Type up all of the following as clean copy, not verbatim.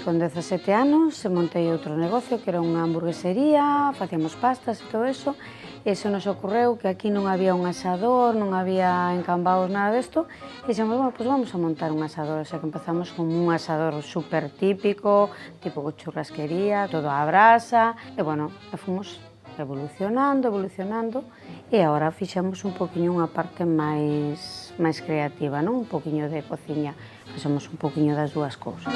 Con 17 anos montei outro negocio que era unha hamburguesería, facíamos pastas e todo eso, e se nos ocorreu que aquí non había un asador, non había encambaos, nada desto, e dixemos, bueno, pois vamos a montar un asador, o sea que empezamos con un asador super típico, tipo churrasquería, todo a brasa, e bueno, e fomos evolucionando, e agora fixemos un poquinho unha parte máis creativa, non? Un poquinho de cociña, fixemos un poquinho das dúas cousas.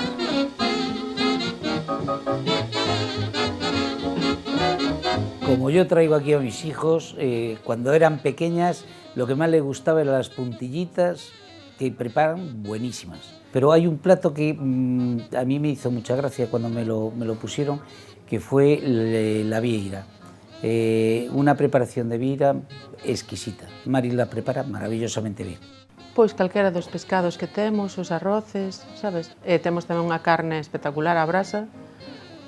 Como yo traigo aquí a mis hijos, cuando eran pequeñas, lo que más les gustaba eran las puntillitas que preparan buenísimas. Pero hay un plato que a mí me hizo mucha gracia cuando me lo pusieron, que fue la vieira. Una preparación de vieira exquisita. Mari la prepara maravillosamente bien. Pois calquera dos pescados que temos, os arroces, sabes? Temos tamén unha carne espectacular á brasa.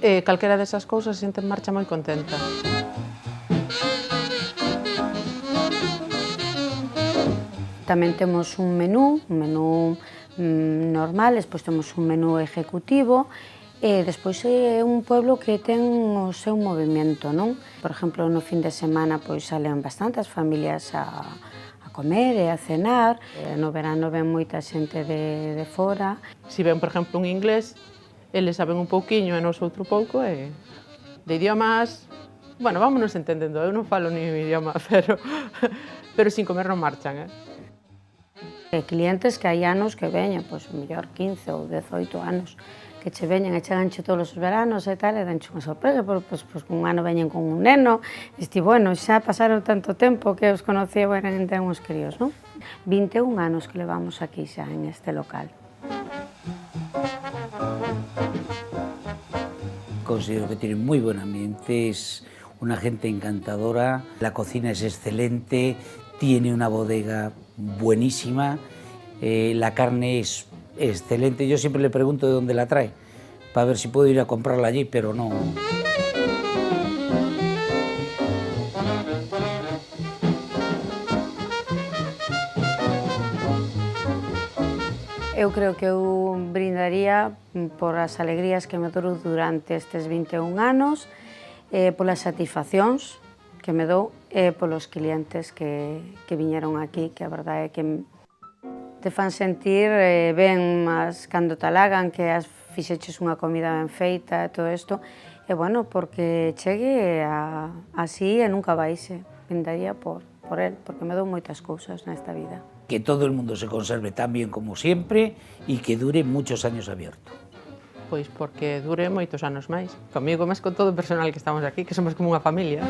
Calquera desas cousas a xente marcha moi contenta. Tamén temos un menú normal, despois temos un menú ejecutivo, e despois é un pueblo que ten o seu movimento, non? Por exemplo, no fin de semana pois salen bastantes familias a comer e a cenar. No verano ven moita xente de fora. Si ven, por exemplo, un inglés, eles saben un pouquiño e nos outro pouco, e de idiomas, bueno, vámonos entendendo, eu non falo nin idioma, pero sin comer non marchan, Clientes que hai anos que veñen, pois, mellor 15 ou 18 anos, que che veñen e cheganche todos os veranos e tal, e danche unha sorpresa, pois un ano veñen con un neno, e bueno, xa pasaron tanto tempo que os conocí, eran uns críos, non? 21 anos que levamos aquí xa en este local. Considero que tiene muy buen ambiente, es una gente encantadora, la cocina es excelente, tiene una bodega buenísima, la carne es excelente. Yo siempre le pregunto de dónde la trae, para ver si puedo ir a comprarla allí, pero no. Eu creo que eu brindaría por as alegrías que me dou durante estes 21 anos, polas satisfaccións que me dou e polos clientes que viñeron aquí, que a verdade é que te fan sentir ben, mas cando te halagan que has fixeches unha comida ben feita e todo isto, e bueno, porque chegue así e nunca baixe. Brindaría por él, porque me dou moitas cousas nesta vida. Que todo el mundo se conserve tan bien como siempre y que dure muchos años abierto. Pois porque dure moitos anos máis. Comigo, máis con todo o personal que estamos aquí, que somos como unha familia.